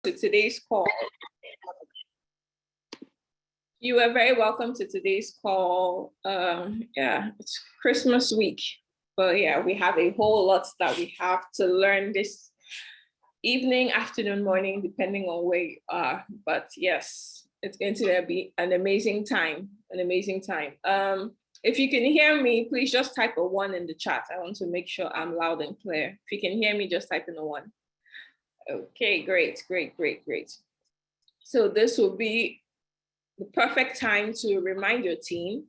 to today's call. You are very welcome to today's call. It's Christmas week, but yeah, we have a whole lot that we have to learn this evening, afternoon, morning, depending on where you are. But yes, it's going to be an amazing time, if you can hear me, please just type a 1 in the chat. I want to make sure I'm loud and clear. If you can hear me, just type in a 1. Okay, great. So this will be the perfect time to remind your team.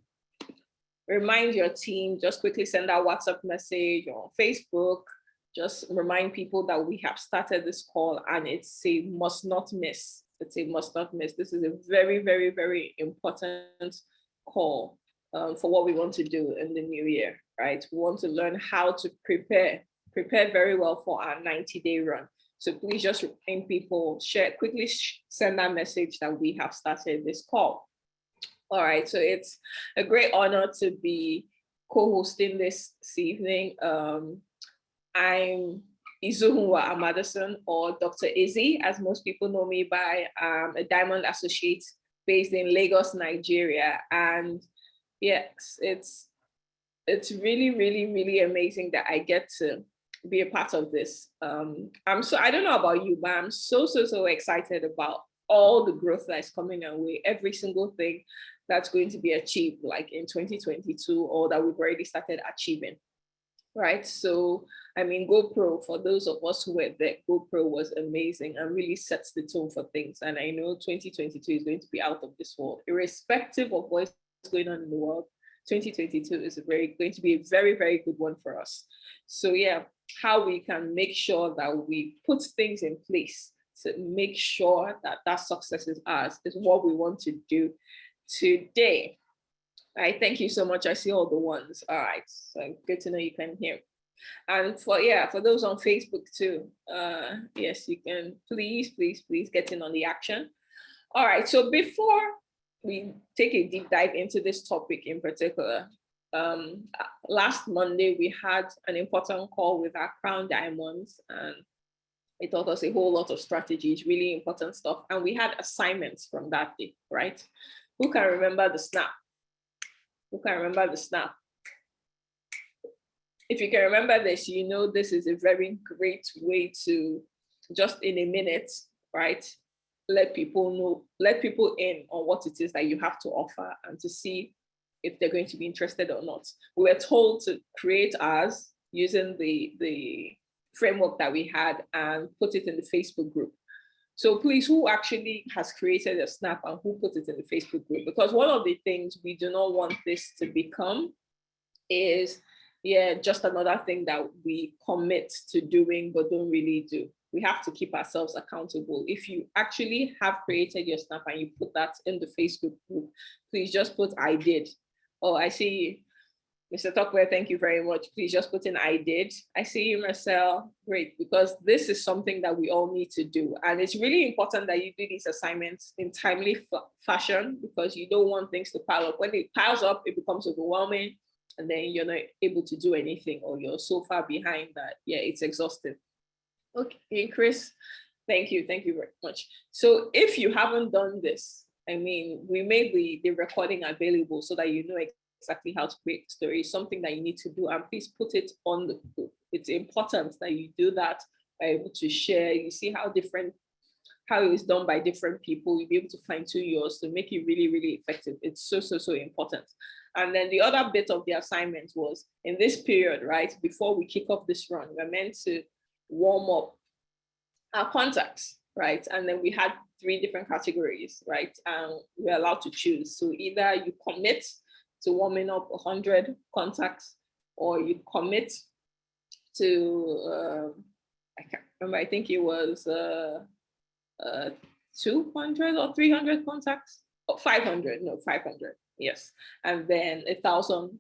Just quickly send out WhatsApp message or Facebook. Just remind people that we have started this call and it's a must not miss. This is a very, very, very important call for what we want to do in the new year, right? We want to learn how to prepare very well for our 90-day run. So please just remind people, quickly send that message that we have started this call. All right, so it's a great honor to be co-hosting this evening. I'm Izuhunwa Amadison, or Dr. Izzy, as most people know me by. A Diamond Associate based in Lagos, Nigeria. And yes, it's really, really, really amazing that I get to be a part of this. I don't know about you, but I'm so excited about all the growth that is coming our way, every single thing that's going to be achieved like in 2022 or that we've already started achieving, right? So, I mean, GoPro, for those of us who were there, GoPro was amazing and really sets the tone for things. And I know 2022 is going to be out of this world, irrespective of what's going on in the world. 2022 is going to be a very, very good one for us. So yeah, how we can make sure that we put things in place to make sure that that success is ours is what we want to do today. All right, thank you so much. I see all the ones. All right, so good to know you can hear. And for those on Facebook too, yes, you can please get in on the action. All right, so before we take a deep dive into this topic in particular, last Monday we had an important call with our Crown Diamonds, and it taught us a whole lot of strategies, really important stuff. And we had assignments from that day, right? Who can remember the snap? If you can remember this, you know this is a very great way to just in a minute, right? Let people in on what it is that you have to offer and to see if they're going to be interested or not. We were told to create ours using the framework that we had and put it in the Facebook group. So please, who actually has created a snap and who put it in the Facebook group? Because one of the things we do not want this to become is, just another thing that we commit to doing but don't really do. We have to keep ourselves accountable. If you actually have created your snap and you put that in the Facebook group, please just put I did. Oh, I see Mr. Tuckware, thank you very much. Please just put in I did. I see you, Marcel. Great, because this is something that we all need to do. And it's really important that you do these assignments in timely fashion because you don't want things to pile up. When it piles up, it becomes overwhelming and then you're not able to do anything or you're so far behind that, it's exhausting. Okay, Chris, thank you very much. So if you haven't done this, I mean, we made the recording available so that you know exactly how to create stories, something that you need to do, and please put it on the group. It's important that you do that, are able to share. You see how it is done by different people. You'll be able to fine-tune yours to make it really, really effective. It's so important. And then the other bit of the assignment was in this period, right, before we kick off this run, we're meant to warm up our contacts, right? And then we had 3 different categories, right? And we're allowed to choose. So either you commit to warming up 100 contacts, or you commit to, I can't remember, I think it was 200 or 300 contacts, or 500, yes. And then 1,000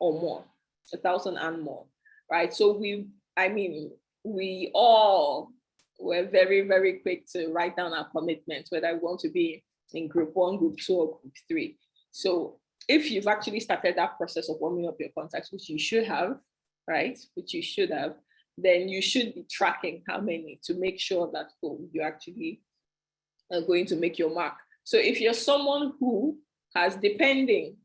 or more, 1,000 and more, right? So we all were very, very quick to write down our commitments, whether we want to be in group 1, group 2, or group 3. So if you've actually started that process of warming up your contacts, which you should have, right? Then you should be tracking how many to make sure that you actually are going to make your mark. So if you're someone who has, depending,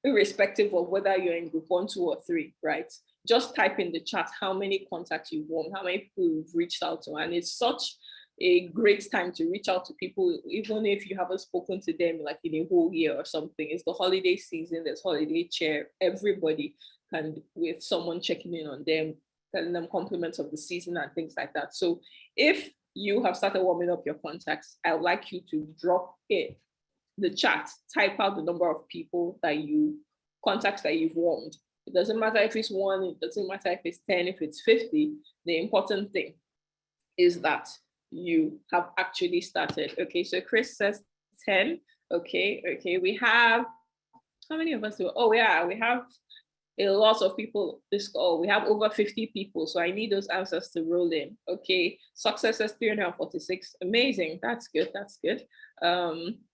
irrespective of whether you're in group 1, 2, or 3, right? Just type in the chat how many contacts you've won, how many people you've reached out to. And it's such a great time to reach out to people, even if you haven't spoken to them like in a whole year or something. It's the holiday season, there's holiday cheer. Everybody can, with someone checking in on them, telling them compliments of the season and things like that. So if you have started warming up your contacts, I would like you to drop it the chat, type out the number of people that you, contacts that you've warmed. It doesn't matter if it's 1, it doesn't matter if it's 10, if it's 50. The important thing is that you have actually started. Okay, so Chris says 10. Okay, we have, how many of us do? Oh yeah, we have a lot of people this call. We have over 50 people, so I need those answers to roll in. Okay, success is 346. Amazing, that's good, that's good.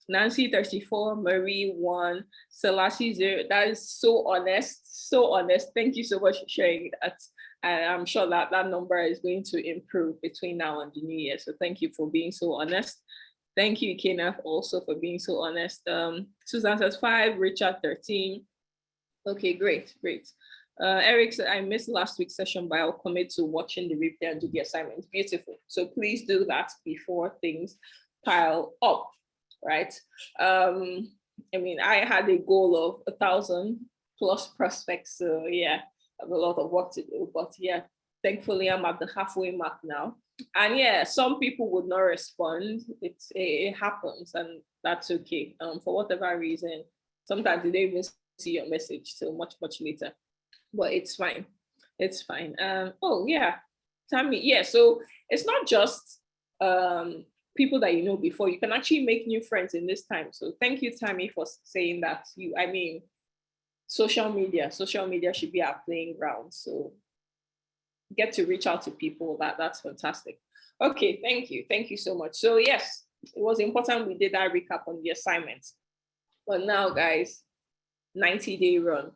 Nancy 34, Marie 1, Selassie 0. That is so honest, so honest. Thank you so much for sharing that. And I'm sure that that number is going to improve between now and the new year. So thank you for being so honest. Thank you, Kenneth, also for being so honest. Susan says 5, Richard 13. Okay, great. Eric said, I missed last week's session, but I'll commit to watching the replay and do the assignments. Beautiful. So please do that before things pile up, right? I mean, I had a goal of 1,000 plus prospects. So yeah, I have a lot of work to do, but yeah, thankfully I'm at the halfway mark now. And yeah, some people would not respond. It happens, and that's okay. For whatever reason, sometimes they don't even see your message till much later, but it's fine. It's fine. Oh yeah, Tammy. Yeah, so it's not just people that you know before. You can actually make new friends in this time. So thank you, Tammy, for saying that. I mean, social media should be our playing ground. So get to reach out to people. That's fantastic. Okay, thank you so much. So yes, it was important we did that recap on the assignments. But now, guys, 90-day run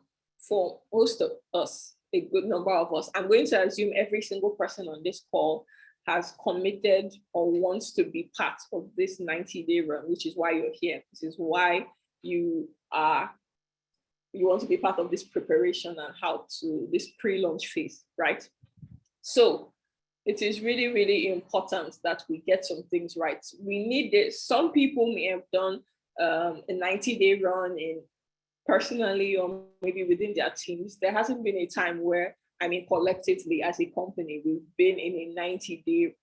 for most of us, a good number of us. I'm going to assume every single person on this call has committed or wants to be part of this 90-day run, which is why you're here. This is why you want to be part of this preparation and how to this pre-launch phase, right? So it is really, really important that we get some things right. We need this. Some people may have done a 90-day run in personally or maybe within their teams. There hasn't been a time where, I mean, collectively as a company, we've been in a 90-day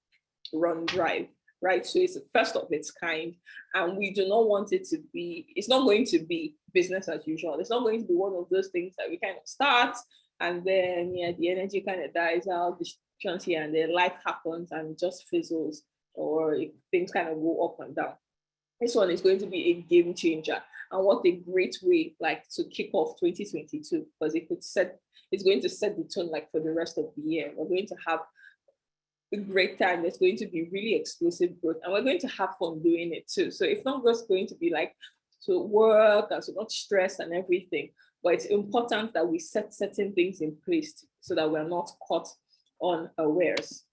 run drive, right? So it's the first of its kind, and we do not want it to be, it's not going to be business as usual. It's not going to be one of those things that we kind of start and then, yeah, the energy kind of dies out, distractions here, and then life happens and just fizzles, or things kind of go up and down. This one is going to be a game changer. And what a great way like to kick off 2022, because it's going to set the tone like for the rest of the year. We're going to have a great time. There's going to be really explosive growth, and we're going to have fun doing it too. So it's not just going to be like to work and so much stress and everything, but it's important that we set certain things in place so that we're not caught unawares.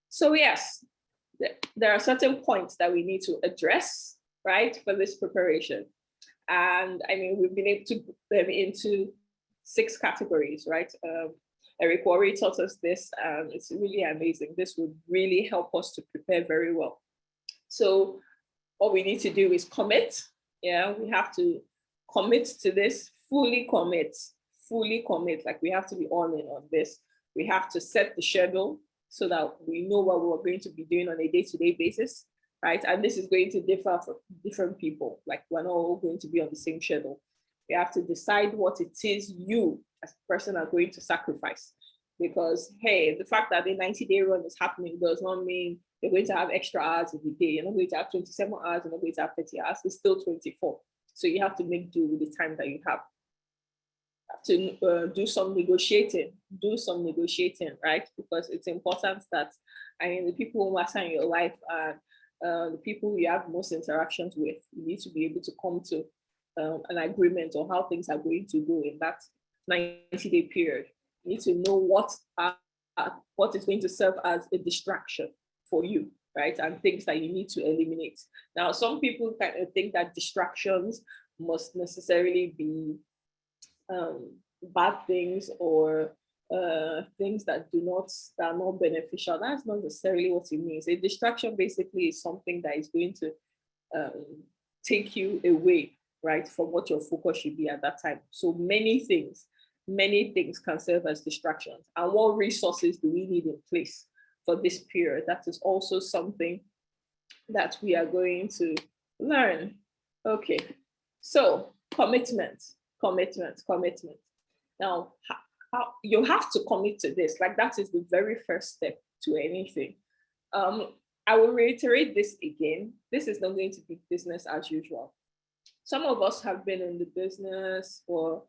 So yes, there are certain points that we need to address, right, for this preparation. And I mean, we've been able to put them into 6 categories, right? Eric Worre taught us this, and it's really amazing. This would really help us to prepare very well. So what we need to do is commit. Yeah, we have to commit to this, fully commit. Like we have to be all in on this. We have to set the schedule so that we know what we're going to be doing on a day-to-day basis, right? And this is going to differ for different people. Like we're not all going to be on the same schedule. We have to decide what it is you as a person are going to sacrifice. Because hey, the fact that the 90-day run is happening does not mean you're going to have extra hours in the day. You're not going to have 27 hours, you're not going to have 30 hours, it's still 24. So you have to make do with the time that you have. To do some negotiating, right? Because it's important that, I mean, the people who matter in your life and the people you have most interactions with, you need to be able to come to an agreement on how things are going to go in that 90-day period. You need to know what is going to serve as a distraction for you, right? And things that you need to eliminate. Now, some people kind of think that distractions must necessarily be bad things or things that are not beneficial. That's not necessarily what it means. A distraction basically is something that is going to um, take you away, right, from what your focus should be at that time. So many things can serve as distractions. And what resources do we need in place for this period? That is also something that we are going to learn. Okay, so commitment. Now, you have to commit to this. Like that is the very first step to anything. I will reiterate this again. This is not going to be business as usual. Some of us have been in the business for,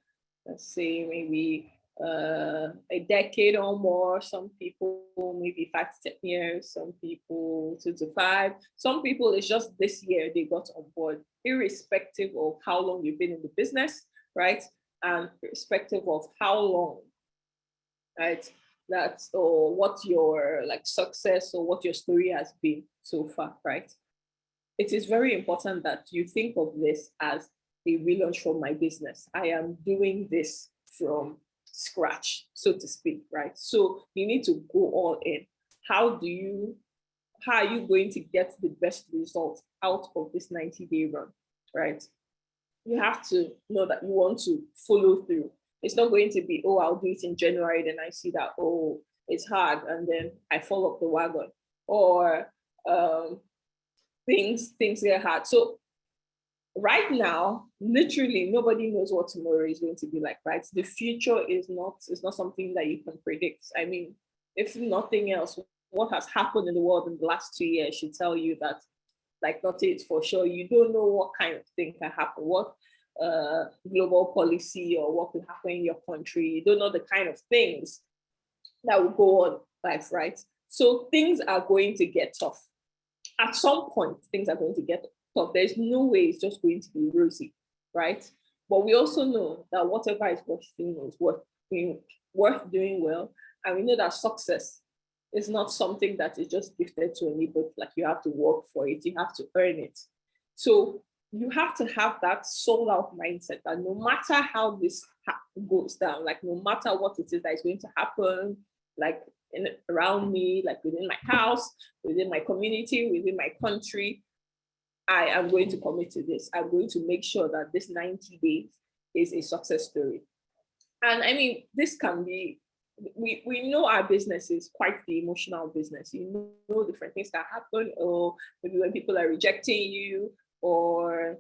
let's say, maybe a decade or more. Some people maybe 5 to 10 years. Some people 2 to 5. Some people it's just this year they got on board, irrespective of how long you've been in the business, right? And irrespective of how long, right? That's or what your like success or what your story has been so far, right? It is very important that you think of this as a relaunch for my business. I am doing this from scratch, so to speak, right? So you need to go all in. How are you going to get the best result out of this 90-day run, right? You have to know that you want to follow through. It's not going to be, oh, I'll do it in January, then I see that, oh, it's hard, and then I fall off the wagon. Or things get hard. So right now, literally nobody knows what tomorrow is going to be like, right? The future is not something that you can predict. I mean, if nothing else, what has happened in the world in the last 2 years should tell you that, like, not it for sure. You don't know what kind of thing can happen, what global policy or what will happen in your country. You don't know the kind of things that will go on life, right? So things are going to get tough. At some point, things are going to get tough. There's no way it's just going to be rosy, right? But we also know that whatever is worth doing is worth doing well. And we know that success is not something that is just gifted to anybody. Like you have to work for it, you have to earn it. So you have to have that sold out mindset that no matter how this goes down, like no matter what it is that is going to happen, like around me, like within my house, within my community, within my country, I am going to commit to this. I'm going to make sure that this 90 days is a success story. And I mean, this can be, we know our business is quite the emotional business. You know different things that happen, or maybe when people are rejecting you, or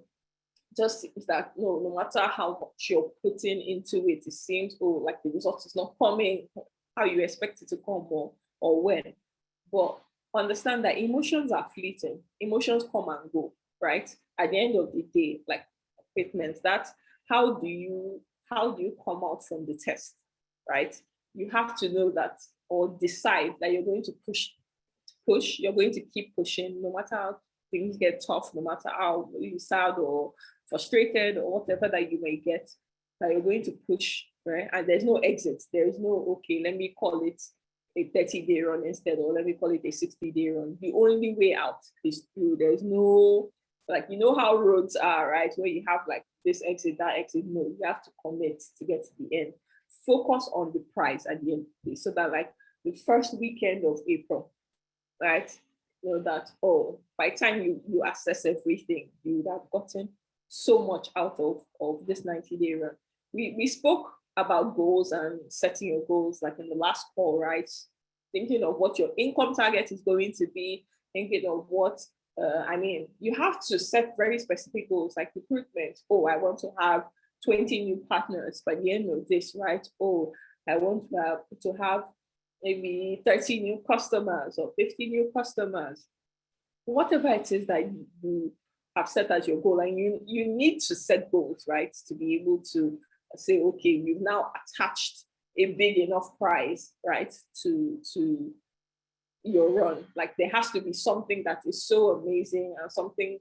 just seems that no matter how much you're putting into it, it seems, oh, like the result is not coming how you expect it to come, or when. But understand that emotions are fleeting. Emotions come and go, right? At the end of the day, like commitments, that's how do you come out from the test, right? You have to know that, or decide that you're going to push, you're going to keep pushing no matter how things get tough, no matter how you sad or frustrated or whatever that you may get, that you're going to push, right? And there's no exit. There is no, okay, let me call it a 30-day run instead, or let me call it a 60-day run. The only way out is through. There's no, like, you know how roads are, right? Where you have like this exit, that exit. No, you have to commit to get to the end. Focus on the prize at the end of the day, so that like the first weekend of April, right? You know that, oh, by the time you assess everything, you would have gotten so much out of this 90-day run. We spoke about goals and setting your goals like in the last call, right? Thinking of what your income target is going to be, thinking of what I mean, you have to set very specific goals like recruitment. Oh, I want to have 20 new partners by the end of this, right? Oh, I want to have maybe 30 new customers or 50 new customers. Whatever it is that you have set as your goal, and you need to set goals, right? To be able to say, okay, you've now attached a big enough prize, right, to your run. Like there has to be something that is so amazing and something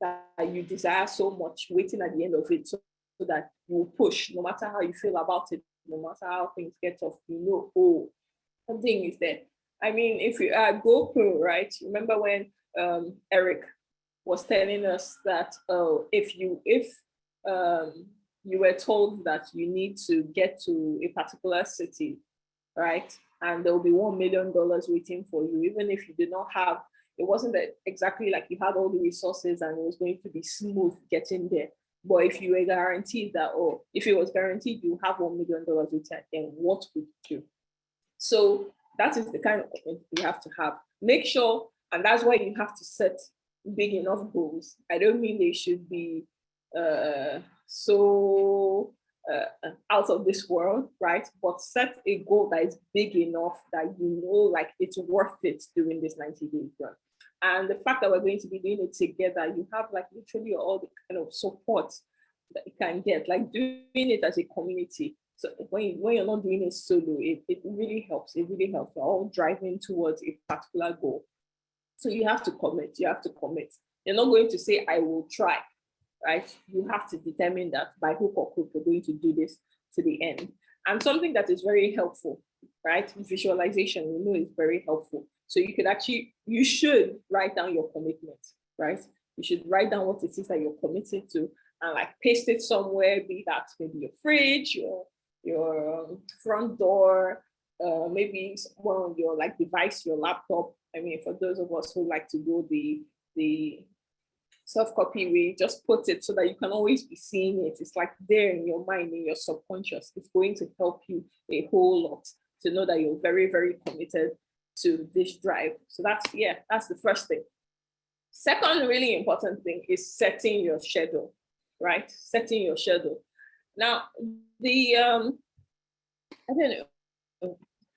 that you desire so much waiting at the end of it, so that you will push no matter how you feel about it, no matter how things get tough, you know, oh, something is there. I mean, if you are GoPro, right? Remember when Eric was telling us that, oh, if you were told that you need to get to a particular city, right? And there will be $1 million waiting for you, even if you did not have, it wasn't that exactly like you had all the resources and it was going to be smooth getting there. But if you were guaranteed that, or if it was guaranteed you have $1 million waiting, then what would you do? So that is the kind of thing you have to have. Make sure, and that's why you have to set big enough goals. I don't mean they should be so out of this world, right? But set a goal that is big enough that you know, like it's worth it doing this 90 days run. And the fact that we're going to be doing it together, you have like literally all the kind of support that you can get, like doing it as a community. So when you're not doing it solo, it really helps. It really helps. We're all driving towards a particular goal. So you have to commit. You have to commit. You're not going to say, I will try, right? You have to determine that by hook or crook, you're going to do this to the end. And something that is very helpful, right? Visualization, we know is very helpful. So you could actually, you should write down your commitment, right? You should write down what it is that you're committed to and like paste it somewhere, be that maybe your fridge, your front door, maybe one of your like device, your laptop. I mean, for those of us who like to go the soft copy way, just put it so that you can always be seeing it. It's like there in your mind, in your subconscious. It's going to help you a whole lot to know that you're very, very committed to this drive. So that's the first thing. Second really important thing is setting your schedule, right? Setting your schedule. Now, the I don't know.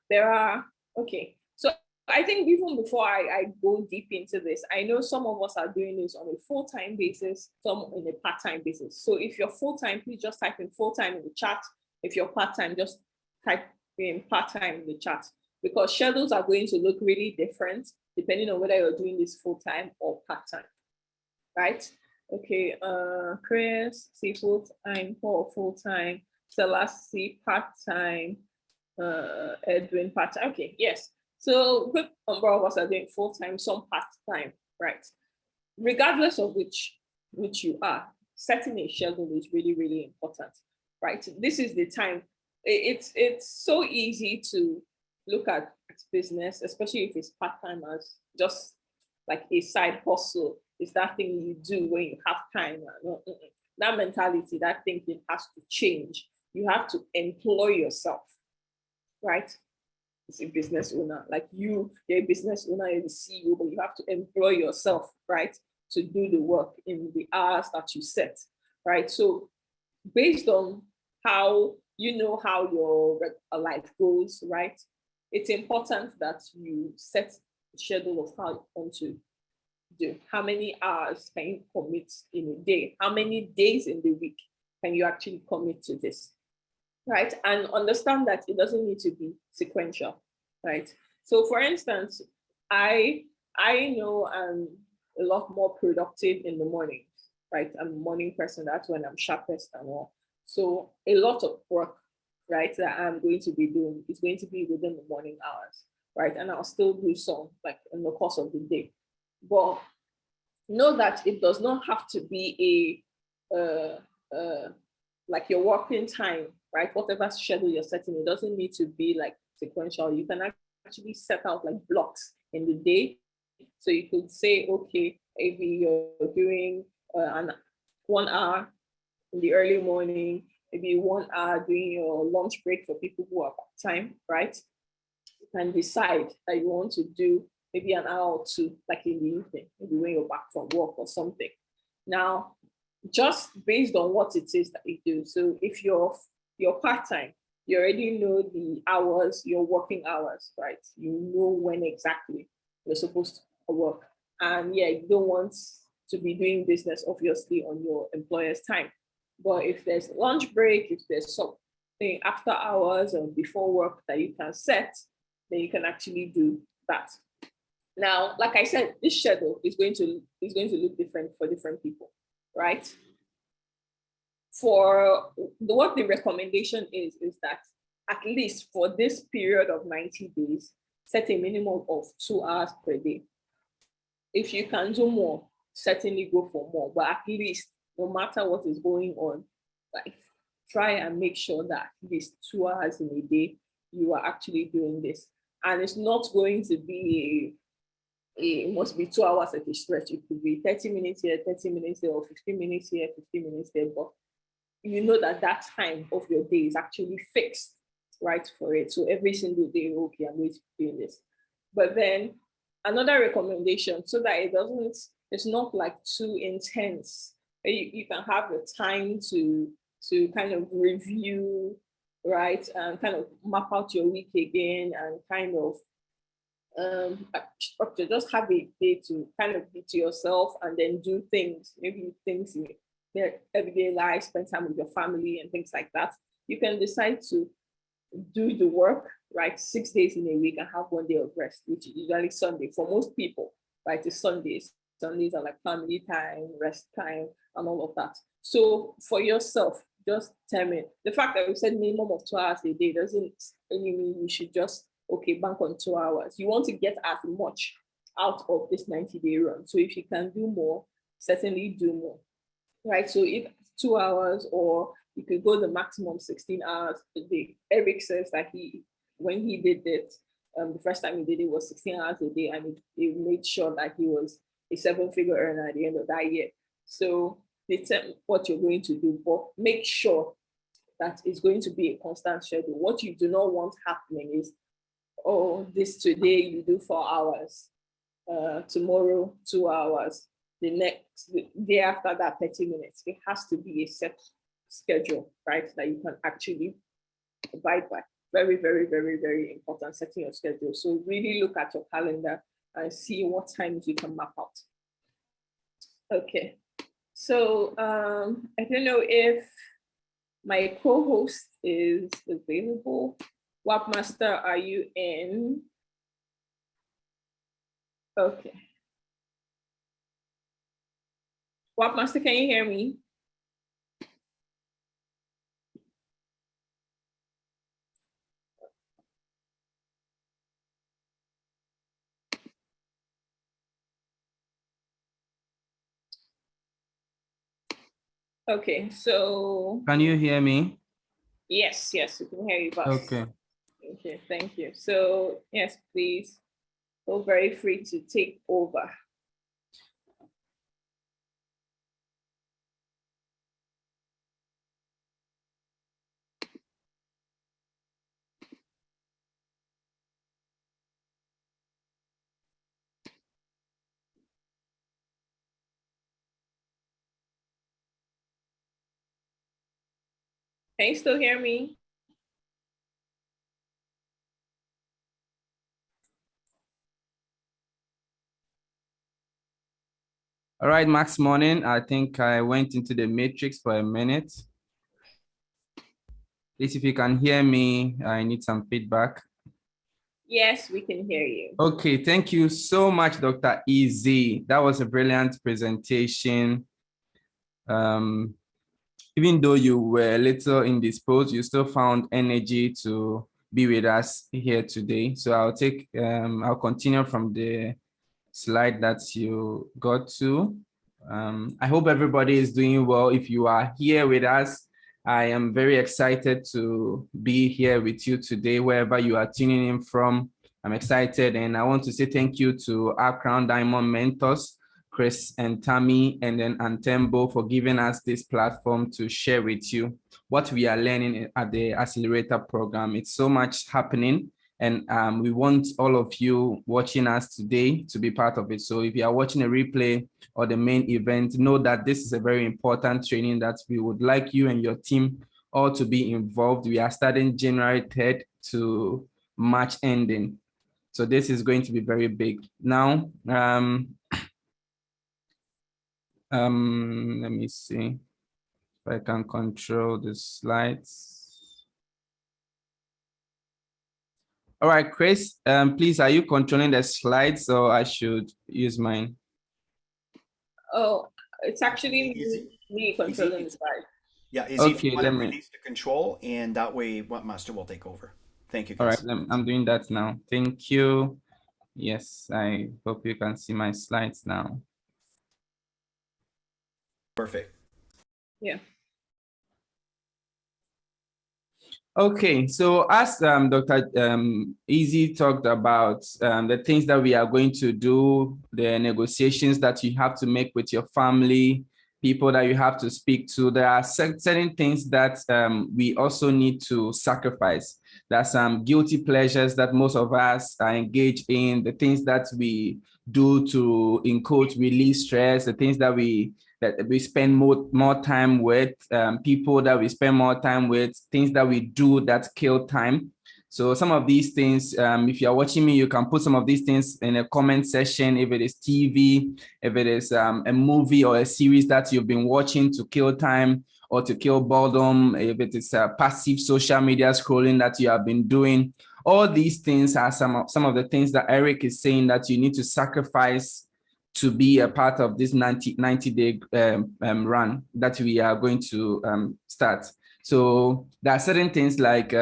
There are, okay. So I think even before I go deep into this, I know some of us are doing this on a full-time basis, some on a part-time basis. So if you're full-time, please just type in full-time in the chat. If you're part-time, just type in part-time in the chat, because schedules are going to look really different depending on whether you're doing this full-time or part-time, right? Okay, Chris, see full-time, Paul, full-time, Selassie, part-time, Edwin, part-time. Okay, yes. So good number of us are doing full-time, some part-time, right? Regardless of which you are, setting a schedule is really, really important, right? This is the time. It's so easy to look at business, especially if it's part-time, as just like a side hustle. It's that thing you do when you have time. That mentality, that thinking has to change. You have to employ yourself, right? As a business owner, like you're a business owner, you're the CEO, but you have to employ yourself, right, to do the work in the hours that you set, right? So based on how you know how your life goes, right, it's important that you set a schedule of how you want to do. How many hours can you commit in a day? How many days in the week can you actually commit to this? Right? And understand that it doesn't need to be sequential, right? So for instance, I know I'm a lot more productive in the morning, right? I'm a morning person. That's when I'm sharpest and all. So a lot of work, right, that I'm going to be doing is going to be within the morning hours, right? And I'll still do some like in the course of the day. But know that it does not have to be like your working time, right? Whatever schedule you're setting, it doesn't need to be like sequential. You can actually set out like blocks in the day. So you could say, okay, maybe you're doing an 1 hour in the early morning, maybe 1 hour doing your lunch break for people who are part-time, right? You can decide that you want to do maybe an hour or two, like in the evening, maybe when you're back from work or something. Now, just based on what it is that you do. So if you're part-time, you already know the hours, your working hours, right? You know when exactly you're supposed to work. And yeah, you don't want to be doing business, obviously, on your employer's time. But if there's lunch break, if there's something after hours or before work that you can set, then you can actually do that. Now, like I said, this schedule is going to look different for different people, right? For what the recommendation is that at least for this period of 90 days, set a minimum of 2 hours per day. If you can do more, certainly go for more, but at least no matter what is going on, like try and make sure that at least 2 hours in a day you are actually doing this. And it's not going to be it must be 2 hours at a stretch. It could be 30 minutes here, 30 minutes there, or 15 minutes here, 15 minutes there. But you know that that time of your day is actually fixed, right, for it. So every single day, okay, I'm going to be doing this. But then another recommendation, so that it's not like too intense. You can have the time to kind of review, right, and kind of map out your week again and kind of structure. Just have a day to kind of be to yourself and then do things, maybe things in their everyday life, spend time with your family and things like that. You can decide to do the work, right, 6 days in a week and have 1 day of rest, which is usually Sunday for most people, right? It's Sundays. Sundays are like family time, rest time, and all of that. So for yourself, just determine the fact that we said minimum of 2 hours a day doesn't mean you should just bank on 2 hours. You want to get as much out of this 90-day run. So if you can do more, certainly do more, right? So if 2 hours, or you could go the maximum 16 hours a day. Eric says that when he did it, the first time he did it was 16 hours a day, and he made sure that he was a 7-figure earner at the end of that year. So determine what you're going to do, but make sure that it's going to be a constant schedule. What you do not want happening is, oh, this today you do 4 hours, tomorrow 2 hours, the day after that 30 minutes. It has to be a set schedule, right, that you can actually abide by. Very, very, very, very important, setting your schedule. So really look at your calendar and see what times you can map out. Okay, so I don't know if my co-host is available. Wapmaster, are you in? Okay. Wapmaster, can you hear me? Okay, so. Can you hear me? Yes, we can hear you, boss. Okay. Okay, thank you. So yes, please feel very free to take over. Can you still hear me? All right, Max Morning. I think I went into the matrix for a minute. Please, if you can hear me, I need some feedback. Yes, we can hear you. Okay, thank you so much, Dr. EZ. That was a brilliant presentation. Even though you were a little indisposed, you still found energy to be with us here today. So I'll continue from the slide that you got to. I hope everybody is doing well. If you are here with us, I am very excited to be here with you today, wherever you are tuning in from. I'm excited, and I want to say thank you to our Crown Diamond mentors, Chris and Tammy, and then Antembo, for giving us this platform to share with you what we are learning at the Accelerator program. It's so much happening, and we want all of you watching us today to be part of it. So if you are watching a replay or the main event, know that this is a very important training that we would like you and your team all to be involved. We are starting January 3rd to March ending. So this is going to be very big. Now, let me see if I can control the slides. All right, Chris, please, are you controlling the slides, or I should use mine? Oh, it's actually me controlling the slide. Yeah, Izzy, if you want to release the control, and that way Webmaster will take over. Thank you, All right, guys. I'm doing that now. Thank you. Yes, I hope you can see my slides now. Perfect. Yeah. Okay, so as Dr. Easy talked about the things that we are going to do, the negotiations that you have to make with your family, people that you have to speak to, there are certain things that we also need to sacrifice. There are some guilty pleasures that most of us are engaged in, the things that we do to, in quotes, release stress, the things that we spend more time with, people that we spend more time with, things that we do that kill time. So some of these things, if you're watching me, you can put some of these things in a comment section. If it is TV, if it is a movie or a series that you've been watching to kill time or to kill boredom, if it is passive social media scrolling that you have been doing, all these things are some of the things that Eric is saying that you need to sacrifice to be a part of this 90-day run that we are going to start. So there are certain things like,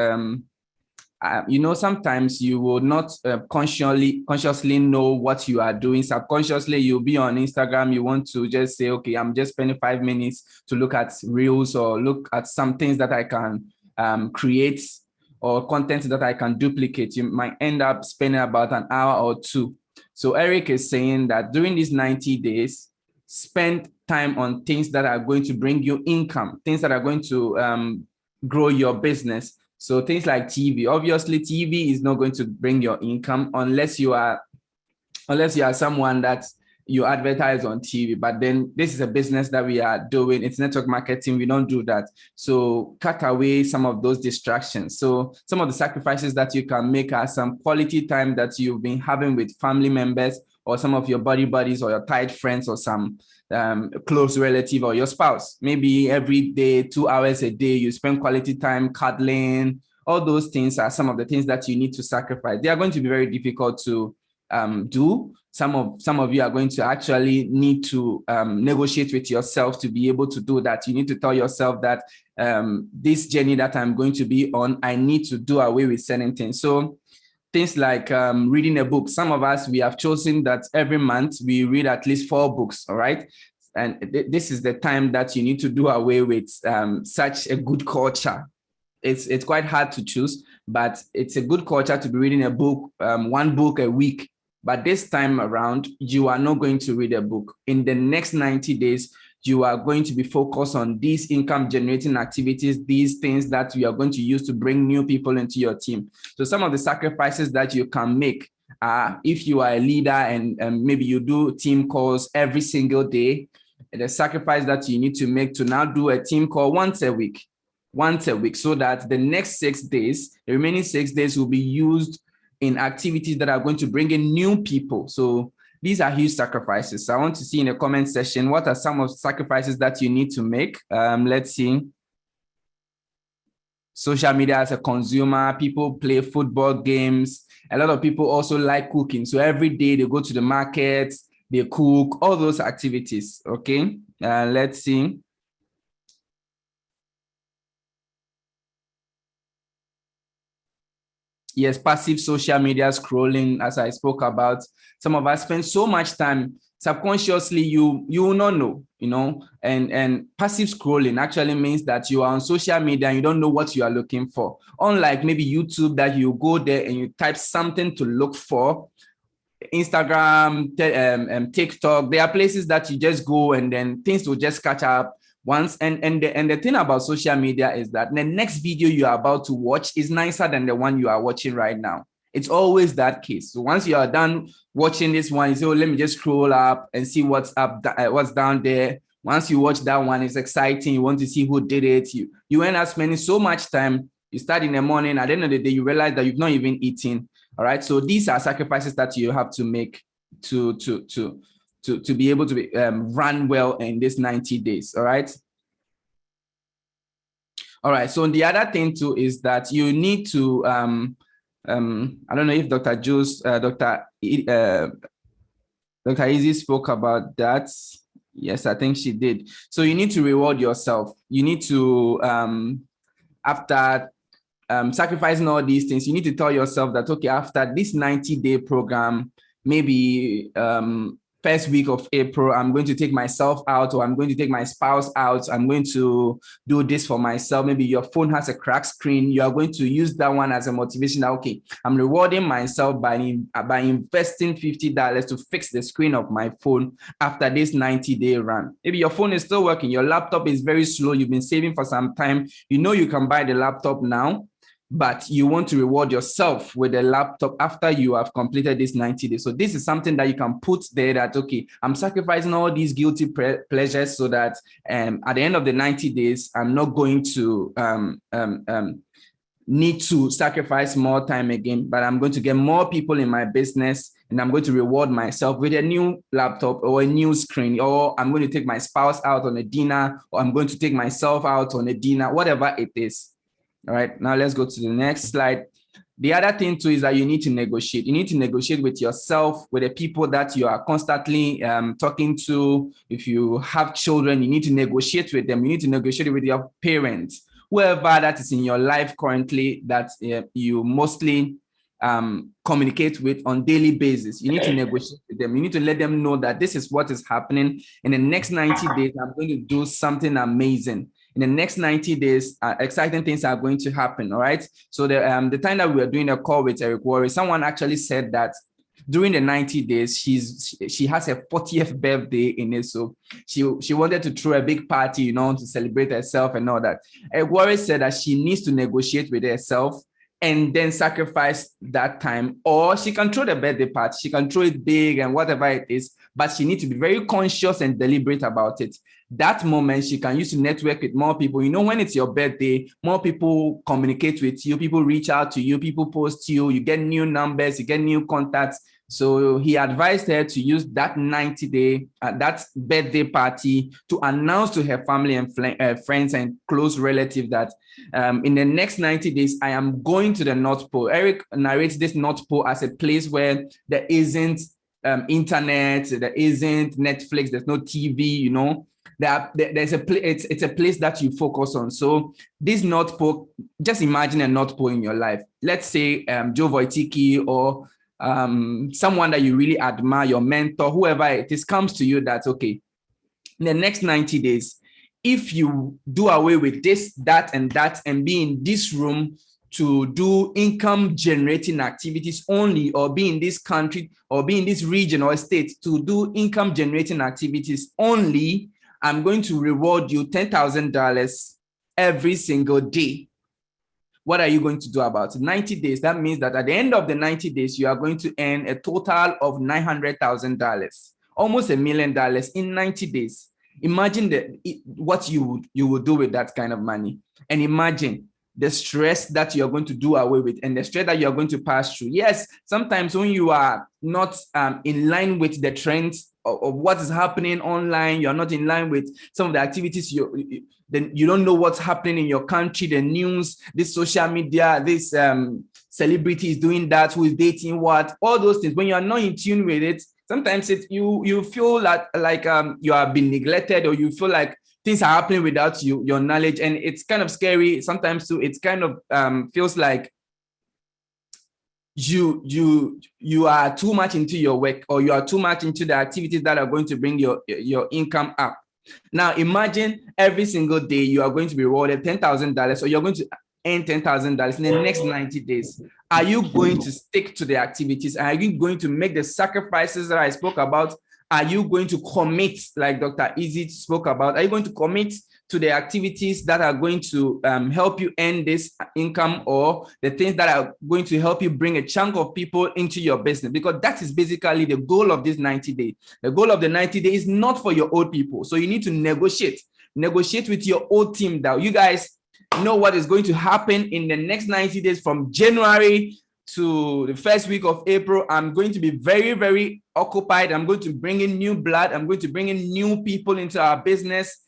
sometimes you will not consciously know what you are doing. Subconsciously, you'll be on Instagram. You want to just say, okay, I'm just spending 5 minutes to look at reels or look at some things that I can create or content that I can duplicate. You might end up spending about an hour or two. So Eric is saying that during these 90 days, spend time on things that are going to bring you income, things that are going to grow your business. So things like TV, obviously TV is not going to bring your income unless you are someone that you advertise on TV. But then this is a business that we are doing. It's network marketing. We don't do that. So cut away some of those distractions. So some of the sacrifices that you can make are some quality time that you've been having with family members or some of your buddies or your tight friends or some close relative or your spouse. Maybe every day, 2 hours a day, you spend quality time cuddling. All those things are some of the things that you need to sacrifice. They are going to be very difficult to do. Some of you are going to actually need to negotiate with yourself to be able to do that. You need to tell yourself that this journey that I'm going to be on, I need to do away with certain things. So things like reading a book. Some of us, we have chosen that every month we read at least 4 books, all right? And this is the time that you need to do away with such a good culture. It's quite hard to choose, but it's a good culture to be reading a book, 1 book a week. But this time around, you are not going to read a book. In the next 90 days, you are going to be focused on these income generating activities, these things that you are going to use to bring new people into your team. So some of the sacrifices that you can make, if you are a leader and maybe you do team calls every single day, the sacrifice that you need to make to now do a team call once a week, so that the next 6 days, the remaining 6 days will be used in activities that are going to bring in new people. So these are huge sacrifices. So I want to see in the comment section, what are some of the sacrifices that you need to make? Let's see. Social media as a consumer, people play football games. A lot of people also like cooking. So every day they go to the market, they cook, all those activities, okay? Let's see. Yes, passive social media scrolling, as I spoke about. Some of us spend so much time subconsciously, you will not know, and passive scrolling actually means that you are on social media and you don't know what you are looking for. Unlike maybe YouTube, that you go there and you type something to look for. Instagram, TikTok, there are places that you just go and then things will just catch up once. And the thing about social media is that the next video you are about to watch is nicer than the one you are watching right now. It's always that case. So once you are done watching this one, you say, oh, let me just scroll up and see what's up, what's down there. Once you watch that one, it's exciting. You want to see who did it. You end up spending so much time. You start in the morning. At the end of the day, you realize that you've not even eaten. All right. So these are sacrifices that you have to make to be able to run well in this 90 days. All right. All right. So the other thing too is that you need to I don't know if Dr. Jules, Dr. Easy spoke about that. Yes, I think she did. So you need to reward yourself. You need to after sacrificing all these things, you need to tell yourself that, okay, after this 90-day program, maybe first week of April, I'm going to take myself out, or I'm going to take my spouse out. I'm going to do this for myself. Maybe your phone has a cracked screen. You are going to use that one as a motivation. That, okay, I'm rewarding myself by investing $50 to fix the screen of my phone after this 90-day run. Maybe your phone is still working. Your laptop is very slow. You've been saving for some time. You know you can buy the laptop now, but you want to reward yourself with a laptop after you have completed this 90 days. So this is something that you can put there that, okay, I'm sacrificing all these guilty pleasures so that at the end of the 90 days, I'm not going to need to sacrifice more time again, but I'm going to get more people in my business, and I'm going to reward myself with a new laptop or a new screen, or I'm going to take my spouse out on a dinner, or I'm going to take myself out on a dinner, whatever it is. All right, now let's go to the next slide. The other thing too is that you need to negotiate. You need to negotiate with yourself, with the people that you are constantly talking to. If you have children, you need to negotiate with them. You need to negotiate with your parents, whoever that is in your life currently that you mostly communicate with on daily basis. You need to negotiate with them. You need to let them know that this is what is happening. In the next 90 days, I'm going to do something amazing. In the next 90 days, exciting things are going to happen, all right? So the time that we were doing a call with Eric Worre, someone actually said that during the 90 days, she has her 40th birthday in it. So she wanted to throw a big party, you know, to celebrate herself and all that. Eric Worre said that she needs to negotiate with herself and then sacrifice that time, or she can throw the birthday party, she can throw it big and whatever it is, but she needs to be very conscious and deliberate about it. That moment she can use to network with more people. You know, when it's your birthday, more people communicate with you, people reach out to you, people post you get new numbers, you get new contacts. So he advised her to use that 90-day, that birthday party to announce to her family and friends and close relatives that in the next 90 days, I am going to the North Pole. Eric narrates this North Pole as a place where there isn't internet, there isn't Netflix, there's no TV, you know. There's it's a place that you focus on. So this North Pole, just imagine a North Pole in your life. Let's say Joe Wojcicki or someone that you really admire, your mentor, whoever it is, comes to you that, okay, in the next 90 days, if you do away with this, that, and be in this room to do income generating activities only, or be in this country or be in this region or state to do income generating activities only, I'm going to reward you $10,000 every single day. What are you going to do about it? 90 days. That means that at the end of the 90 days, you are going to earn a total of $900,000, almost $1 million in 90 days. Imagine what you would do with that kind of money. And imagine the stress that you're going to do away with and the stress that you're going to pass through. Yes, sometimes when you are not in line with the trends of what is happening online, you're not in line with some of the activities, then you don't know what's happening in your country, the news, this social media, this celebrity is doing that, who is dating what, all those things. When you are not in tune with it, sometimes you feel like you are being neglected, or you feel like things are happening without your knowledge, and it's kind of scary sometimes too. It's kind of feels like you are too much into your work, or you are too much into the activities that are going to bring your income up. Now imagine every single day you are going to be rewarded $10,000, or you're going to earn $10,000 in the next 90 days. Are you going to stick to the activities? Are you going to make the sacrifices that I spoke about? Are you going to commit, like Dr. Easy spoke about? Are you going to commit to the activities that are going to help you earn this income, or the things that are going to help you bring a chunk of people into your business? Because that is basically the goal of this 90 days. The goal of the 90 days is not for your old people. So you need to negotiate with your old team that you guys know what is going to happen in the next 90 days from January to the first week of April. I'm going to be very, very occupied. I'm going to bring in new blood. I'm going to bring in new people into our business.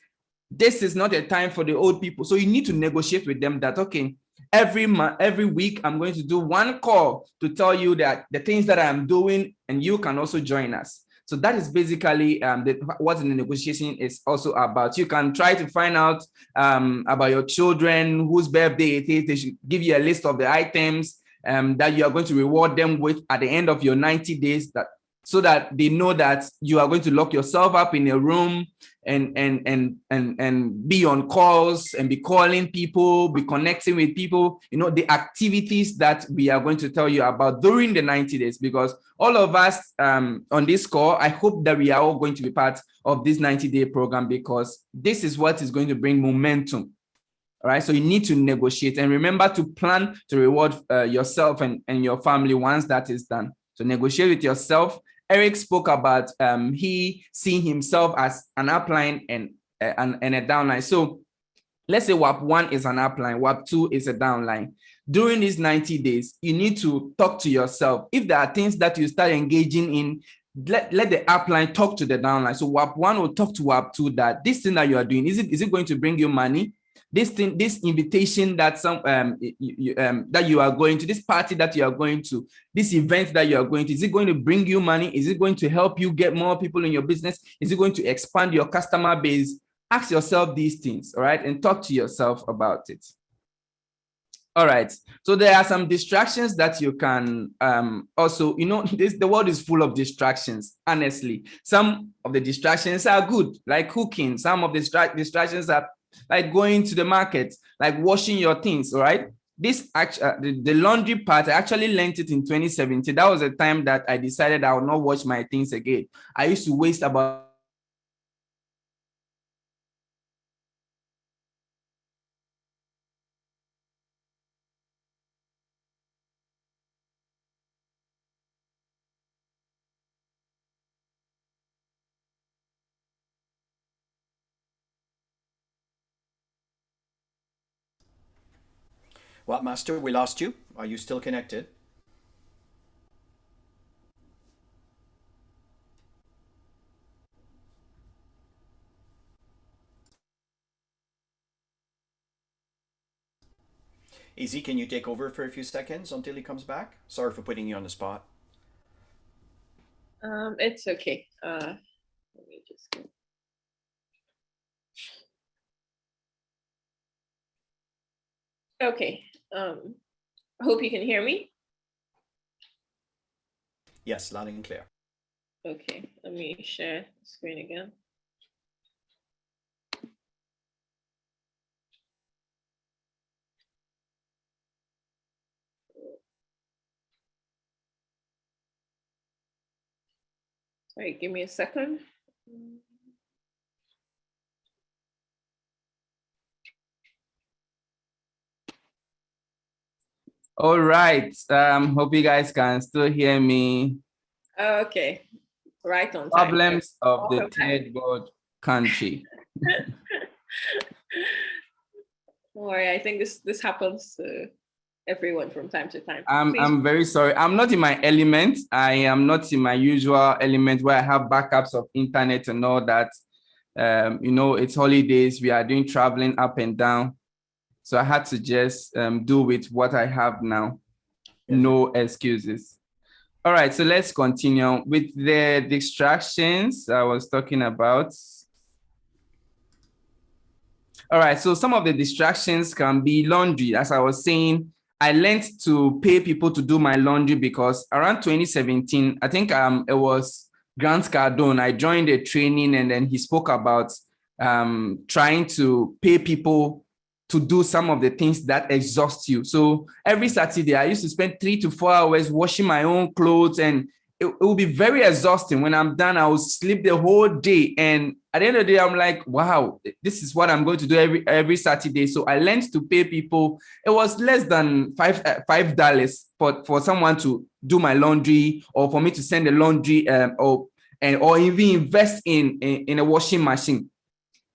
This is not a time for the old people. So you need to negotiate with them that, okay, every week, I'm going to do one call to tell you that the things that I'm doing, and you can also join us. So that is basically what the negotiation is also about. You can try to find out about your children, whose birthday it is. They should give you a list of the items that you are going to reward them with at the end of your 90 days, so that they know that you are going to lock yourself up in a room and be on calls and be calling people, be connecting with people, the activities that we are going to tell you about during the 90 days, because all of us on this call, I hope that we are all going to be part of this 90-day program, because this is what is going to bring momentum. All right, so you need to negotiate, and remember to plan to reward yourself and your family once that is done. So negotiate with yourself. Eric spoke about he seeing himself as an upline and a downline. So let's say WAP 1 is an upline, WAP 2 is a downline. During these 90 days, you need to talk to yourself. If there are things that you start engaging in, let the upline talk to the downline. So WAP 1 will talk to WAP 2 that this thing that you are doing, is it going to bring you money? This invitation that that you are going to, this party that you are going to, this event that you are going to, is it going to bring you money? Is it going to help you get more people in your business? Is it going to expand your customer base? Ask yourself these things, all right, and talk to yourself about it. All right, so there are some distractions that you can also, the world is full of distractions, honestly. Some of the distractions are good, like cooking. Some of the distractions are like going to the market, like washing your things, all right? This the laundry part, I actually learned it in 2017. That was the time that I decided I would not wash my things again. I used to waste about What, Master? We lost you. Are you still connected? Easy, can you take over for a few seconds until he comes back? Sorry for putting you on the spot. It's okay. Let me just go. Okay. I hope you can hear me. Yes, loud and clear. Okay, let me share the screen again. All right, give me a second. All right. Hope you guys can still hear me. Okay, right on time. Problems of the third world country. Don't worry, I think this happens to everyone from time to time. I'm very sorry. I'm not in my element. I am not in my usual element where I have backups of internet and all that. It's holidays. We are doing traveling up and down. So I had to just do with what I have now. No excuses. All right, so let's continue with the distractions I was talking about. All right, so some of the distractions can be laundry. As I was saying, I learned to pay people to do my laundry because around 2017, I think it was Grant Cardone. I joined a training and then he spoke about trying to pay people to do some of the things that exhaust you. So every Saturday, I used to spend 3 to 4 hours washing my own clothes, and it will be very exhausting. When I'm done, I will sleep the whole day. And at the end of the day, I'm like, wow, this is what I'm going to do every Saturday. So I learned to pay people. It was less than $5 for someone to do my laundry, or for me to send the laundry, or even invest in a washing machine.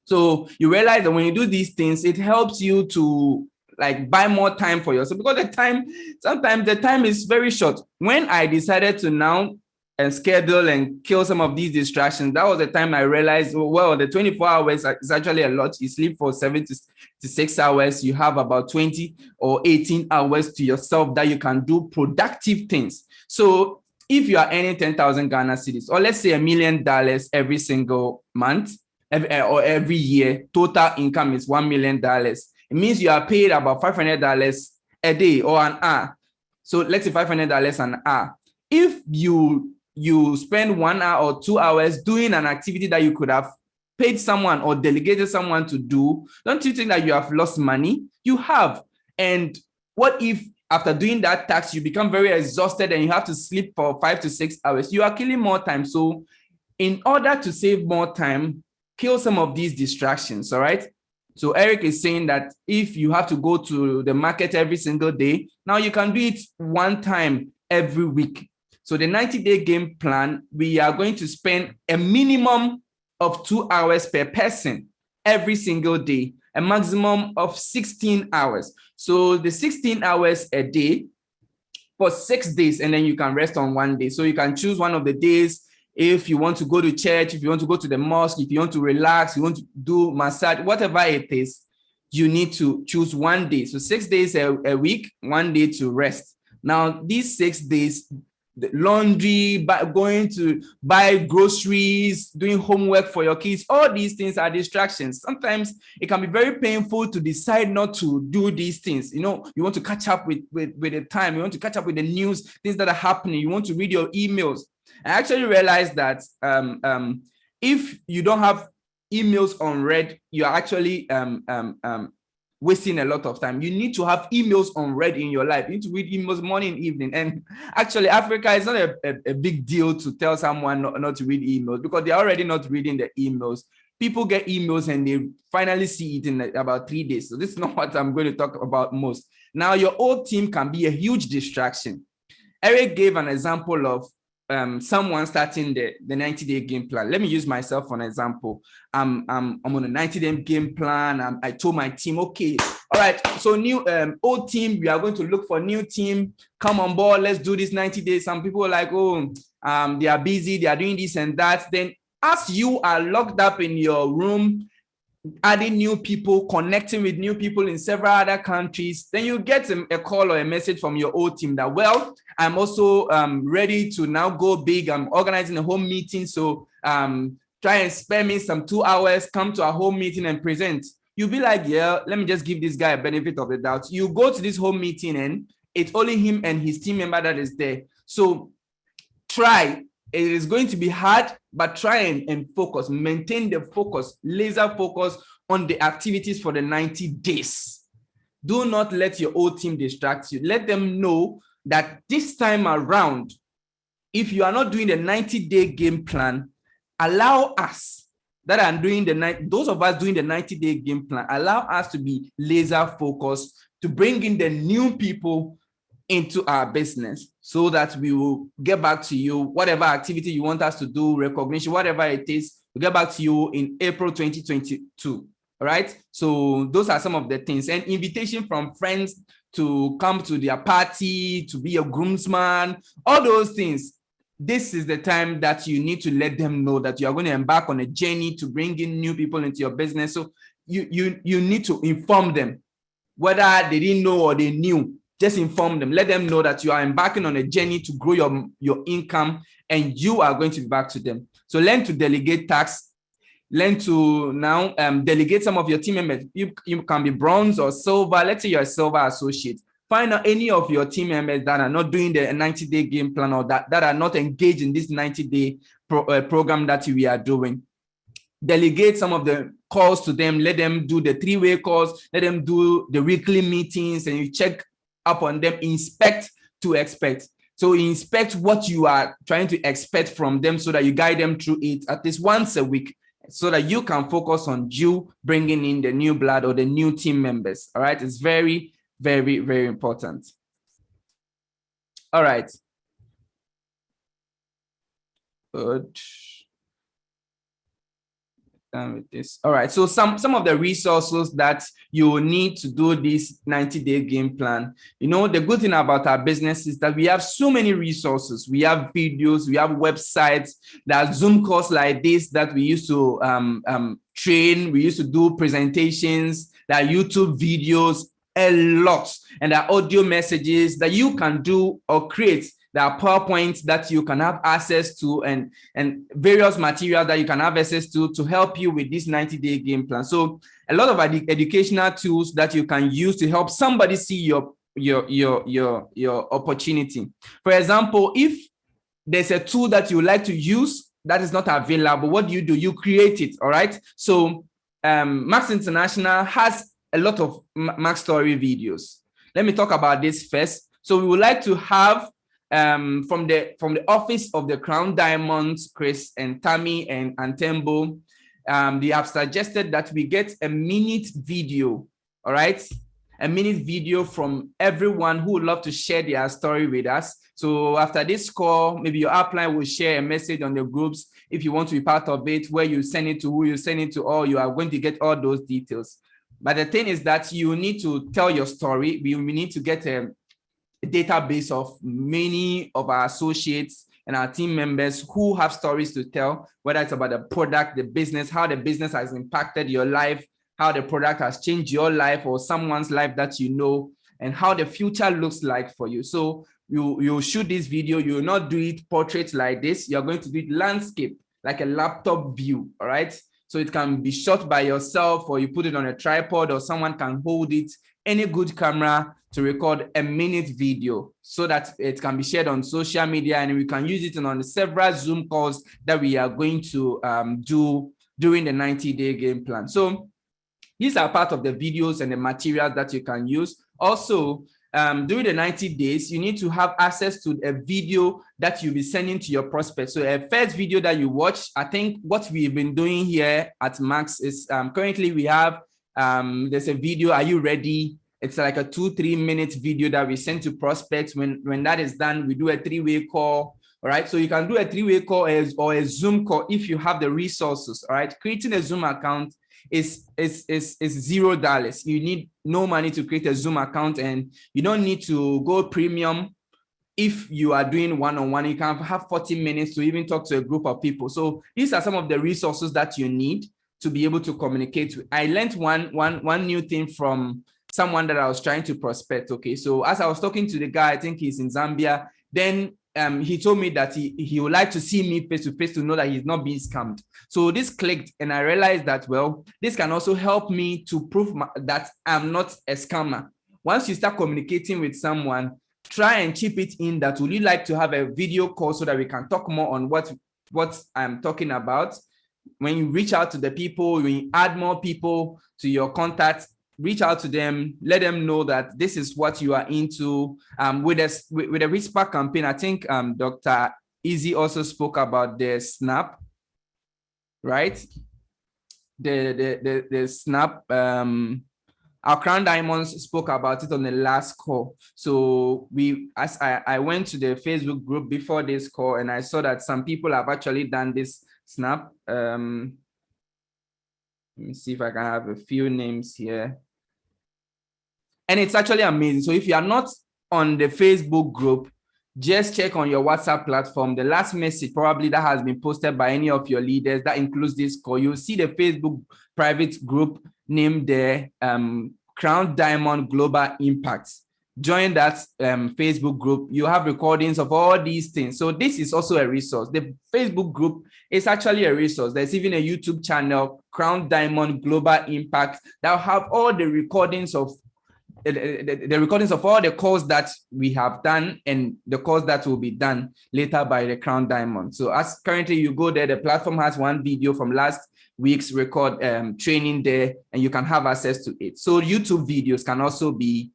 So you realize that when you do these things, it helps you to like buy more time for yourself, because sometimes the time is very short. When I decided to now schedule and kill some of these distractions, that was the time I realized, well, the 24 hours is actually a lot. You sleep for 7 to 6 hours. You have about 20 or 18 hours to yourself that you can do productive things. So if you are earning 10,000 Ghana cedis, or let's say $1 million every single month, or every year, total income is $1 million. It means you are paid about $500 a day or an hour. So let's say $500 an hour. If you spend 1 hour or 2 hours doing an activity that you could have paid someone or delegated someone to do, don't you think that you have lost money? You have. And what if after doing that task, you become very exhausted and you have to sleep for 5 to 6 hours? You are killing more time. So in order to save more time, kill some of these distractions, all right? So Eric is saying that if you have to go to the market every single day, now you can do it one time every week. So the 90-day game plan, we are going to spend a minimum of 2 hours per person every single day, a maximum of 16 hours. So the 16 hours a day for 6 days, and then you can rest on one day. So you can choose one of the days. If you want to go to church, if you want to go to the mosque, if you want to relax, you want to do massage, whatever it is, you need to choose one day. So 6 days a week, one day to rest. Now, these 6 days, the laundry, going to buy groceries, doing homework for your kids, all these things are distractions. Sometimes it can be very painful to decide not to do these things. You want to catch up with the time. You want to catch up with the news, things that are happening. You want to read your emails. I actually realized that if you don't have emails on read, you're actually wasting a lot of time. You need to have emails on read in your life. You need to read emails morning, evening. And actually, Africa is not a big deal to tell someone not to read emails, because they're already not reading the emails. People get emails and they finally see it in about 3 days. So this is not what I'm going to talk about most. Now, your old team can be a huge distraction. Eric gave an example of someone starting the 90-day game plan. Let me use myself for an example. I'm on a 90-day game plan. I told my team, okay, all right, so new old team, we are going to look for new team. Come on board, let's do this 90 days. Some people are like, oh, they are busy, they are doing this and that. Then as you are locked up in your room, adding new people, connecting with new people in several other countries, then you get a call or a message from your old team that, well, I'm also ready to now go big. I'm organizing a home meeting. So try and spare me some 2 hours, come to a home meeting and present. You'll be like, yeah, let me just give this guy a benefit of the doubt. You go to this home meeting and it's only him and his team member that is there. So try. It is going to be hard, but try and focus, maintain the focus, laser focus on the activities for the 90 days. Do not let your old team distract you. Let them know that this time around, if you are not doing the 90-day game plan, allow us that are doing those of us doing the 90-day game plan, allow us to be laser focused, to bring in the new people into our business, so that we will get back to you, whatever activity you want us to do, recognition, whatever it is, we'll get back to you in April 2022. All right. So those are some of the things. And invitation from friends to come to their party, to be a groomsman, all those things. This is the time that you need to let them know that you are going to embark on a journey to bring in new people into your business. So you need to inform them, whether they didn't know or they knew. Just inform them. Let them know that you are embarking on a journey to grow your income, and you are going to be back to them. So learn to delegate tasks. Learn to now delegate some of your team members. You can be bronze or silver. Let's say you're a silver associate. Find out any of your team members that are not doing the 90-day game plan, or that are not engaged in this 90-day program that we are doing. Delegate some of the calls to them. Let them do the 3-way calls. Let them do the weekly meetings, and you check up on them. Inspect to expect. So inspect what you are trying to expect from them, so that you guide them through it at least once a week, so that you can focus on you bringing in the new blood or the new team members. All right. It's very, very, very important. All right. Good. Done with this. All right. So some of the resources that you will need to do this 90-day game plan. The good thing about our business is that we have so many resources. We have videos, we have websites, there are Zoom calls like this that we used to train. We used to do presentations. There are YouTube videos, a lot, and there are audio messages that you can do or create There are PowerPoints that you can have access to, and various materials that you can have access to help you with this 90-day game plan. So a lot of educational tools that you can use to help somebody see your opportunity. For example, if there's a tool that you like to use that is not available, what do? You create it, all right? So Max International has a lot of Max Story videos. Let me talk about this first. So we would like to have from the office of the Crown Diamonds, Chris and Tammy and Tembo, they have suggested that we get a minute video, all right? A minute video from everyone who would love to share their story with us. So after this call, maybe your upline will share a message on the groups if you want to be part of it, where you send it to, who you send it to, or you are going to get all those details. But the thing is that you need to tell your story. We need to get a database of many of our associates and our team members who have stories to tell, whether it's about the product, the business, how the business has impacted your life, how the product has changed your life or someone's life that you know, and how the future looks like for you. So you shoot this video. You will not do it portrait like this. You're going to do it landscape, like a laptop view, all right? So it can be shot by yourself, or you put it on a tripod, or someone can hold it, any good camera to record a minute video so that it can be shared on social media, and we can use it on several Zoom calls that we are going to do during the 90-day game plan. So these are part of the videos and the materials that you can use. Also, during the 90 days, you need to have access to a video that you'll be sending to your prospects. So a first video that you watch, I think what we've been doing here at Max is currently we have, there's a video, Are You Ready? It's like a 2-3 minute video that we send to prospects. When that is done, we do a 3-way call. All right, so you can do a 3-way call or a Zoom call if you have the resources. All right, creating a Zoom account is $0. You need no money to create a Zoom account, and you don't need to go premium. If you are doing one-on-one, you can have 40 minutes to even talk to a group of people. So these are some of the resources that you need to be able to communicate. I learned one new thing from someone that I was trying to prospect. Okay, so as I was talking to the guy, I think he's in Zambia, then he told me that he would like to see me face to face to know that he's not being scammed. So this clicked, and I realized that, well, this can also help me to prove that I'm not a scammer. Once you start communicating with someone, try and chip it in that, would you like to have a video call so that we can talk more on what I'm talking about? When you reach out to the people, when you add more people to your contacts, reach out to them, let them know that this is what you are into. With the Whisper campaign, I think Dr. Easy also spoke about the Snap, right? The Snap, our Crown Diamonds spoke about it on the last call. So I went to the Facebook group before this call, and I saw that some people have actually done this Snap. Let me see if I can have a few names here. And it's actually amazing. So if you are not on the Facebook group, just check on your WhatsApp platform. The last message probably that has been posted by any of your leaders that includes this call, you'll see the Facebook private group named the Crown Diamond Global Impact. Join that Facebook group. You have recordings of all these things. So this is also a resource. The Facebook group is actually a resource. There's even a YouTube channel, Crown Diamond Global Impact, that will have all the recordings of the recordings of all the calls that we have done and the calls that will be done later by the Crown Diamond. So as currently you go there, the platform has one video from last week's record training there, and you can have access to it. So YouTube videos can also be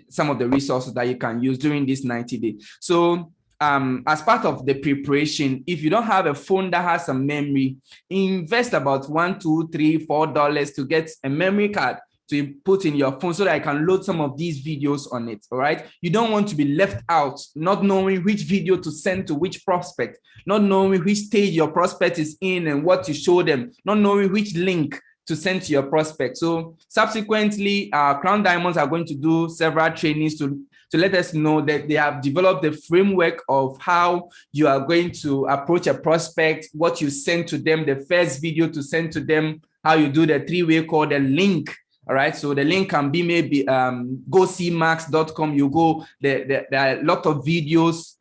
some of the resources that you can use during this 90 days. So as part of the preparation, if you don't have a phone that has some memory, invest about $1, $2, $3, $4 to get a memory card to put in your phone so that I can load some of these videos on it. All right. You don't want to be left out, not knowing which video to send to which prospect, not knowing which stage your prospect is in and what to show them, not knowing which link to send to your prospect. So subsequently, Crown Diamonds are going to do several trainings to let us know that they have developed the framework of how you are going to approach a prospect, what you send to them, the first video to send to them, how you do the 3-way call, the link. All right, so the link can be maybe go see max.com. You go, there are a lot of videos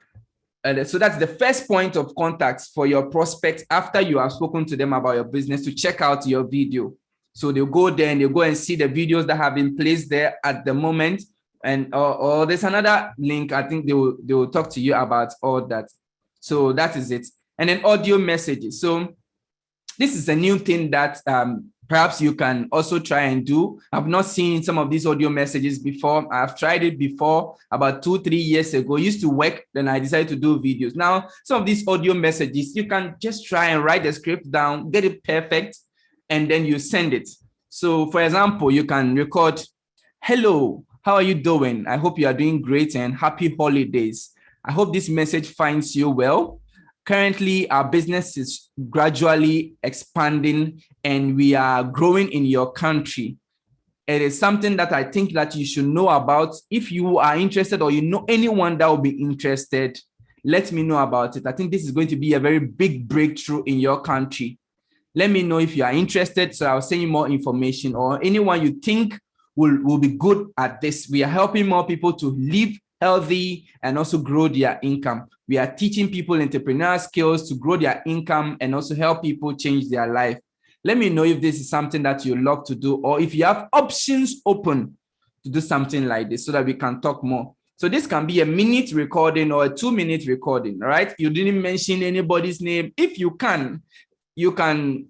So that's the first point of contact for your prospects after you have spoken to them about your business, to check out your video. So they'll go there and they'll go and see the videos that have been placed there at the moment. And or there's another link. I think they will talk to you about all that. So that is it. And then audio messages. So this is a new thing that perhaps you can also try and do. I've not seen some of these audio messages before. I've tried it before about 2-3 years ago. It used to work, then I decided to do videos. Now, some of these audio messages, you can just try and write the script down, get it perfect, and then you send it. So for example, you can record, "Hello, how are you doing? I hope you are doing great and happy holidays. I hope this message finds you well. Currently, our business is gradually expanding and we are growing in your country. It is something that I think that you should know about. If you are interested or you know anyone that will be interested, let me know about it. I think this is going to be a very big breakthrough in your country. Let me know if you are interested, so I'll send you more information, or anyone you think will be good at this. We are helping more people to live healthy and also grow their income. We are teaching people entrepreneurial skills to grow their income and also help people change their life. Let me know if this is something that you love to do, or if you have options open to do something like this, so that we can talk more. So this can be a minute recording or a 2-minute recording, all right? You didn't mention anybody's name. If you can,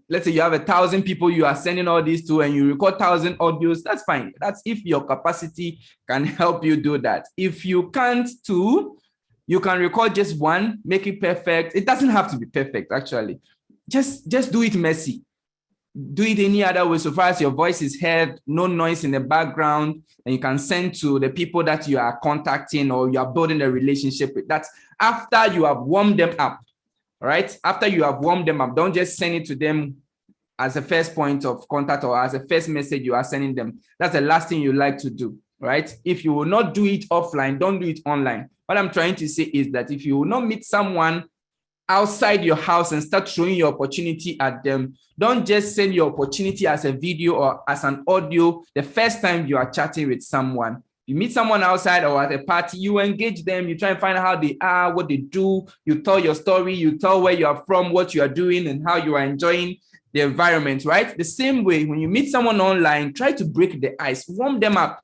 let's say you have 1,000 people you are sending all these to and you record 1,000 audios, that's fine. That's if your capacity can help you do that. If you can't too, you can record just one, make it perfect. It doesn't have to be perfect, actually. Just do it messy. Do it any other way, so far as your voice is heard, no noise in the background, and you can send to the people that you are contacting or you are building a relationship with. That's after you have warmed them up. All right. After you have warmed them up, don't just send it to them as a first point of contact or as a first message you are sending them. That's the last thing you like to do. Right. If you will not do it offline, don't do it online. What I'm trying to say is that if you will not meet someone outside your house and start showing your opportunity at them, don't just send your opportunity as a video or as an audio the first time you are chatting with someone. You meet someone outside or at a party, you engage them, you try and find out how they are, what they do, you tell your story, you tell where you are from, what you are doing, and how you are enjoying the environment, right? The same way, when you meet someone online, try to break the ice, warm them up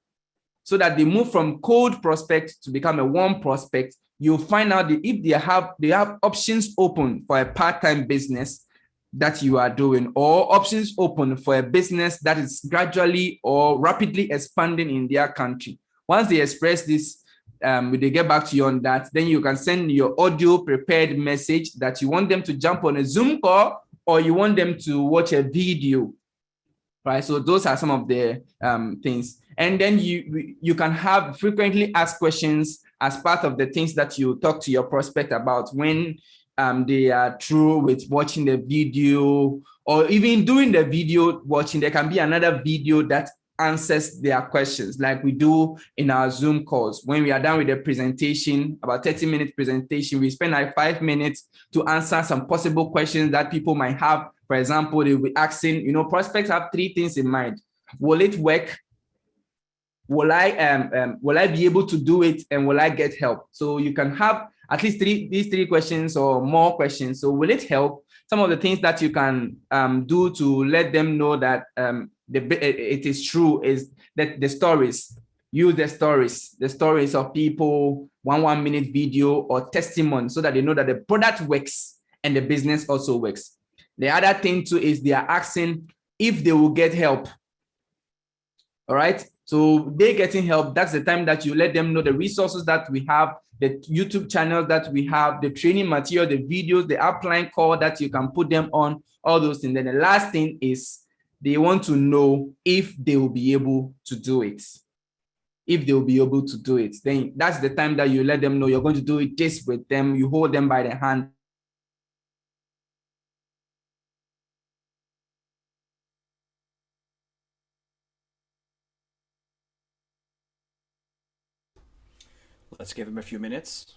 so that they move from cold prospect to become a warm prospect. You'll find out that if they have options open for a part-time business that you are doing, or options open for a business that is gradually or rapidly expanding in their country. Once they express this, they get back to you on that, then you can send your audio prepared message that you want them to jump on a Zoom call or you want them to watch a video, right? So those are some of the things. And then you can have frequently asked questions as part of the things that you talk to your prospect about when they are through with watching the video, or even during the video watching, there can be another video that answers their questions, like we do in our Zoom calls. When we are done with the presentation, about 30-minute presentation, we spend like 5 minutes to answer some possible questions that people might have. For example, they'll be asking, prospects have 3 things in mind. Will it work? Will I be able to do it? And will I get help? So you can have at least these 3 questions or more questions. So will it help? Some of the things that you can do to let them know that it is true is that the stories, use the stories of people, 1-minute video or testimony, so that they know that the product works and the business also works. The other thing too is they are asking if they will get help. All right. So they're getting help. That's the time that you let them know the resources that we have, the YouTube channels that we have, the training material, the videos, the upline call that you can put them on, all those things. Then the last thing is they want to know if they will be able to do it. If they will be able to do it, then that's the time that you let them know you're going to do it just with them. You hold them by the hand. Let's give him a few minutes.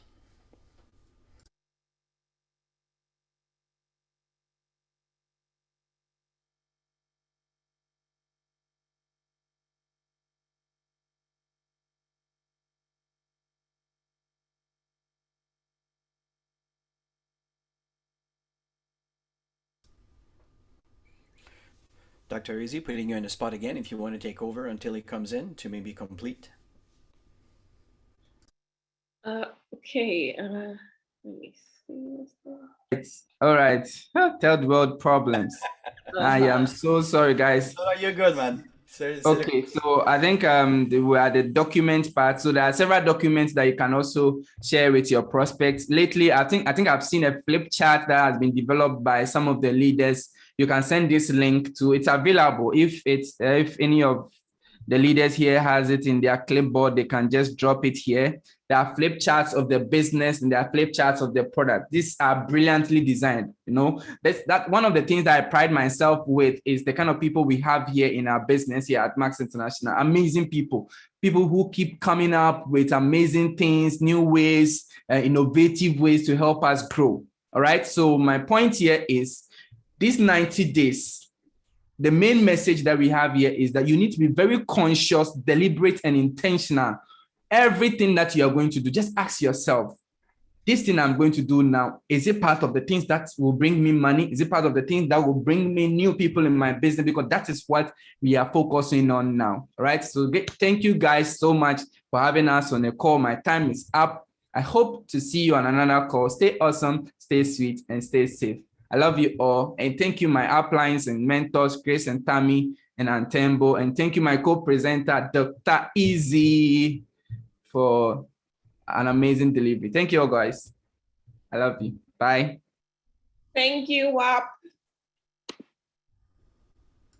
Dr. Izzy, putting you on the spot again if you want to take over until he comes in to maybe complete. Okay. Let me see. All right. Third world problems. I am so sorry, guys. Oh, you're good, man. Okay, so I think we are the document part. So there are several documents that you can also share with your prospects. Lately, I think I've seen a flip chart that has been developed by some of the leaders. You can send this link to. It's available. If any of the leaders here has it in their clipboard, they can just drop it here. There are flip charts of the business and there are flip charts of the product. These are brilliantly designed. You know, that one of the things that I pride myself with is the kind of people we have here in our business here at Max International. Amazing people who keep coming up with amazing things, new ways, innovative ways to help us grow. All right. So my point here is these 90 days, the main message that we have here is that you need to be very conscious, deliberate, and intentional. Everything that you are going to do, just ask yourself, this thing I'm going to do now, is it part of the things that will bring me money? Is it part of the things that will bring me new people in my business? Because that is what we are focusing on now. All right. So thank you guys so much for having us on the call. My time is up. I hope to see you on another call. Stay awesome, stay sweet, and stay safe. I love you all. And thank you, my uplines and mentors, Grace and Tammy and Antembo. And thank you, my co-presenter, Dr. Izzy, for an amazing delivery. Thank you all, guys. I love you. Bye. Thank you, WAP.